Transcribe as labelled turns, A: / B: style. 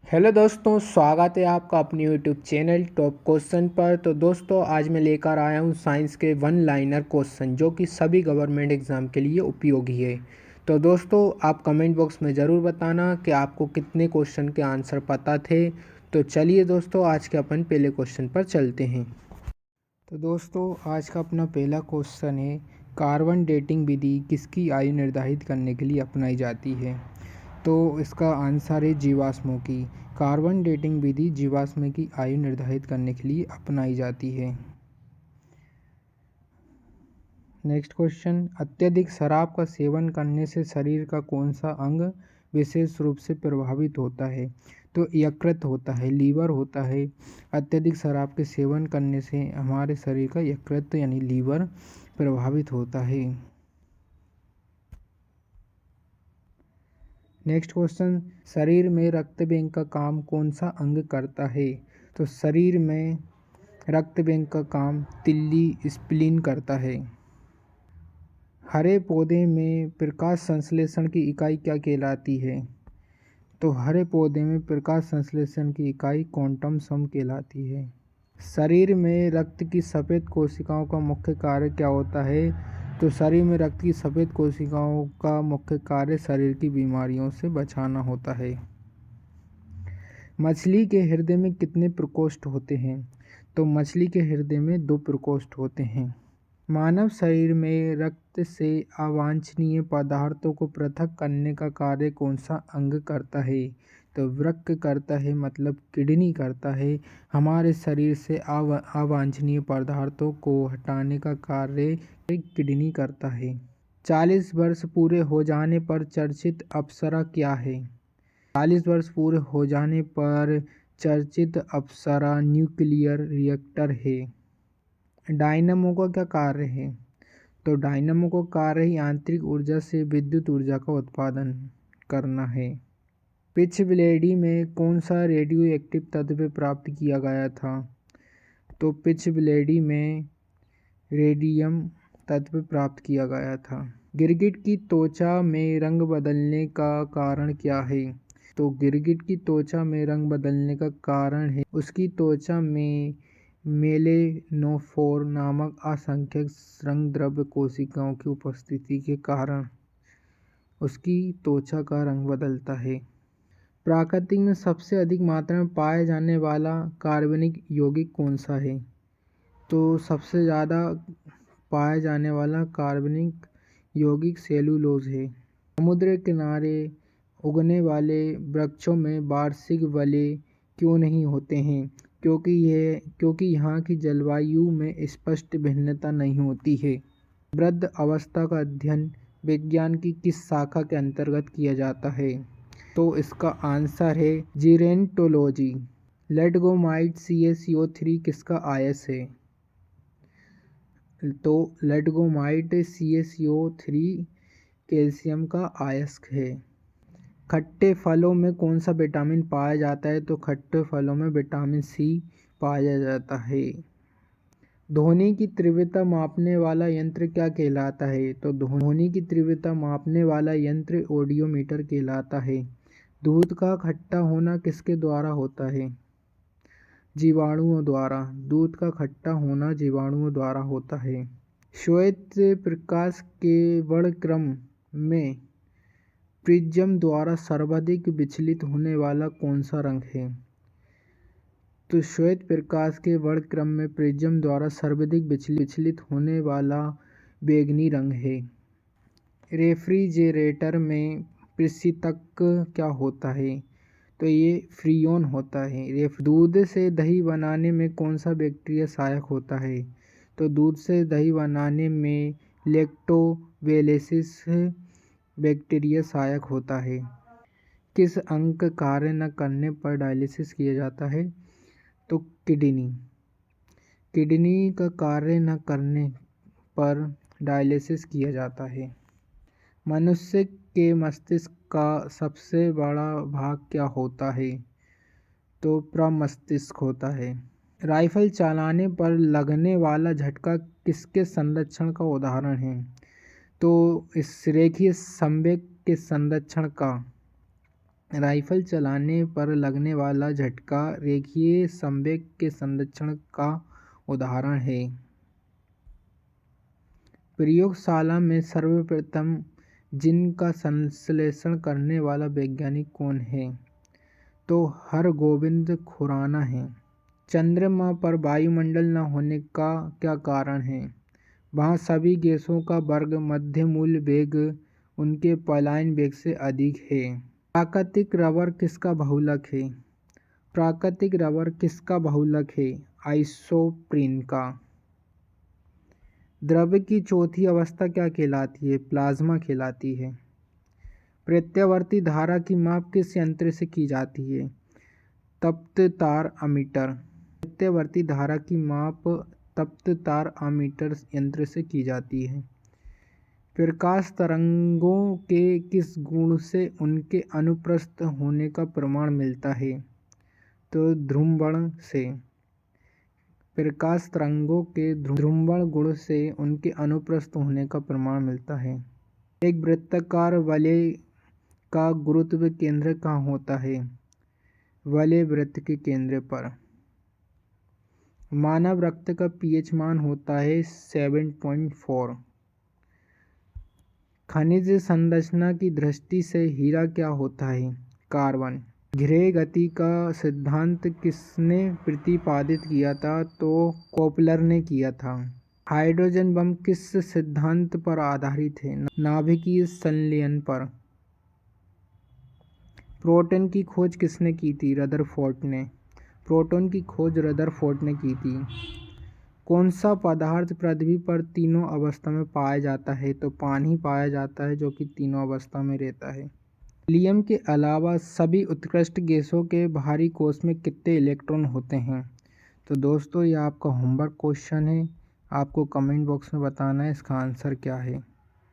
A: Hello दोस्तों, स्वागत है आपका अपने यूट्यूब चैनल टॉप क्वेश्चन पर। तो दोस्तों आज मैं लेकर आया हूँ साइंस के वन लाइनर क्वेश्चन जो कि सभी गवर्नमेंट एग्ज़ाम के लिए उपयोगी है। तो दोस्तों आप कमेंट बॉक्स में ज़रूर बताना कि आपको कितने क्वेश्चन के आंसर पता थे। तो चलिए दोस्तों आज के अपन पहले क्वेश्चन पर चलते हैं। तो दोस्तों आज का अपना पहला क्वेश्चन है, कार्बन डेटिंग विधि किसकी आयु निर्धारित करने के लिए अपनाई जाती है? तो इसका आंसर है जीवाश्मों की। कार्बन डेटिंग विधि जीवाश्म की आयु निर्धारित करने के लिए अपनाई जाती है। नेक्स्ट क्वेश्चन, अत्यधिक शराब का सेवन करने से शरीर का कौन सा अंग विशेष रूप से प्रभावित होता है? तो यकृत होता है, लीवर होता है। अत्यधिक शराब के सेवन करने से हमारे शरीर का यकृत यानी लीवर प्रभावित होता है। नेक्स्ट क्वेश्चन, शरीर में रक्त बैंक का काम कौन सा अंग करता है? तो शरीर में रक्त बैंक का काम तिल्ली स्प्लीन करता है। हरे पौधे में प्रकाश संश्लेषण की इकाई क्या कहलाती है? तो हरे पौधे में प्रकाश संश्लेषण की इकाई क्वांटम सम कहलाती है। शरीर में रक्त की सफ़ेद कोशिकाओं का मुख्य कार्य क्या होता है? तो शरीर में रक्त की सफ़ेद कोशिकाओं का मुख्य कार्य शरीर की बीमारियों से बचाना होता है। मछली के हृदय में कितने प्रकोष्ठ होते हैं? तो मछली के हृदय में 2 प्रकोष्ठ होते हैं। मानव शरीर में रक्त से अवांछनीय पदार्थों को पृथक करने का कार्य कौन सा अंग करता है? तो वृक्क करता है, मतलब किडनी करता है। हमारे शरीर से अवांछनीय पदार्थों को हटाने का कार्य किडनी करता है। 40 वर्ष पूरे हो जाने पर चर्चित अप्सरा क्या है? 40 वर्ष पूरे हो जाने पर चर्चित अप्सरा न्यूक्लियर रिएक्टर है। डायनामो का क्या कार्य है? तो डायनामो का कार्य ही आंतरिक ऊर्जा से विद्युत ऊर्जा का उत्पादन करना है। पिच ब्लेडी में कौन सा रेडियो एक्टिव तत्व प्राप्त किया गया था? तो पिच ब्लेडी में रेडियम तत्व प्राप्त किया गया था। गिरगिट की त्वचा में रंग बदलने का कारण क्या है? तो गिरगिट की त्वचा में रंग बदलने का कारण है उसकी त्वचा में मेलेनोफोर नामक असंख्यक रंगद्रव्य कोशिकाओं की उपस्थिति के कारण उसकी त्वचा का रंग बदलता है। प्रकृति में सबसे अधिक मात्रा में पाया जाने वाला कार्बनिक यौगिक कौन सा है? तो सबसे ज़्यादा पाया जाने वाला कार्बनिक यौगिक सेलुलोज है। समुद्र किनारे उगने वाले वृक्षों में वार्षिक वलय क्यों नहीं होते हैं? क्योंकि यहाँ की जलवायु में स्पष्ट भिन्नता नहीं होती है। वृद्ध अवस्था का अध्ययन विज्ञान की किस शाखा के अंतर्गत किया जाता है? तो इसका आंसर है जीरेंटोलॉजी। लेटगोमाइट CaCO3 किसका आयस है? तो लेटगोमाइट CaCO3 कैल्शियम का अयस्क है। खट्टे फलों में कौन सा विटामिन पाया जाता है? तो खट्टे फलों में विटामिन C पाया जाता है। ध्वनि की तीव्रता मापने वाला यंत्र क्या कहलाता है? तो ध्वनि की तीव्रता मापने वाला यंत्र ऑडियोमीटर कहलाता है। दूध का खट्टा होना किसके द्वारा होता है? जीवाणुओं द्वारा। दूध का खट्टा होना जीवाणुओं द्वारा होता है। श्वेत प्रकाश के वर्णक्रम में प्रिज्म द्वारा सर्वाधिक विचलित होने वाला कौन सा रंग है? तो श्वेत प्रकाश के वर्णक्रम में प्रिज्म द्वारा सर्वाधिक विचलित होने वाला बैंगनी रंग है। रेफ्रिजरेटर में पृष्ठतक क्या होता है? तो ये फ्रीऑन होता है। दूध से दही बनाने में कौन सा बैक्टीरिया सहायक होता है? तो दूध से दही बनाने में लैक्टोबैसिलस बैक्टीरिया सहायक होता है। किस अंग का कार्य न करने पर डायलिसिस किया जाता है? तो किडनी का कार्य न करने पर डायलिसिस किया जाता है। मनुष्य के मस्तिष्क का सबसे बड़ा भाग क्या होता है? तो प्रमस्तिष्क होता है। राइफल चलाने पर लगने वाला झटका किसके संरक्षण का उदाहरण है? तो इस रेखीय संवेग के संरक्षण का राइफल चलाने पर लगने वाला झटका रेखीय संवेग के संरक्षण का उदाहरण है। प्रयोगशाला में सर्वप्रथम जिन का संश्लेषण करने वाला वैज्ञानिक कौन है? तो हरगोविंद खुराना है। चंद्रमा पर वायुमंडल न होने का क्या कारण है? वहाँ सभी गैसों का वर्ग मध्य मूल वेग उनके पलायन वेग से अधिक है। प्राकृतिक रबर किसका बहुलक है? प्राकृतिक रबर किसका बहुलक है? आइसोप्रीन का। द्रव्य की चौथी अवस्था क्या कहलाती है? प्लाज्मा कहलाती है। प्रत्यावर्ती धारा की माप किस यंत्र से की जाती है? तप्त तार अमीटर। प्रत्यावर्ती धारा की माप तप्त तार अमीटर यंत्र से की जाती है। प्रकाश तरंगों के किस गुण से उनके अनुप्रस्थ होने का प्रमाण मिलता है? तो ध्रुवण से। प्रकाश तरंगों के ध्रुवण गुण से उनके अनुप्रस्थ होने का प्रमाण मिलता है। एक वृत्ताकार वलय का गुरुत्व केंद्र कहाँ होता है? वलय वृत्त के केंद्र पर। मानव रक्त का पीएच मान होता है 7.4। खनिज संरचना की दृष्टि से हीरा क्या होता है? कार्बन। ग्रह गति का सिद्धांत किसने प्रतिपादित किया था? तो कोपलर ने किया था। हाइड्रोजन बम किस सिद्धांत पर आधारित है? नाभिकीय संलयन पर। प्रोटॉन की खोज किसने की थी? रदरफोर्ड ने। प्रोटॉन की खोज रदरफोर्ड ने की थी। कौन सा पदार्थ पृथ्वी पर तीनों अवस्था में पाया जाता है? तो पानी पाया जाता है जो कि तीनों अवस्था में रहता है। हीलियम के अलावा सभी उत्कृष्ट गैसों के बाहरी कोश में कितने इलेक्ट्रॉन होते हैं? तो दोस्तों ये आपका होमवर्क क्वेश्चन है, आपको कमेंट बॉक्स में बताना है इसका आंसर क्या है।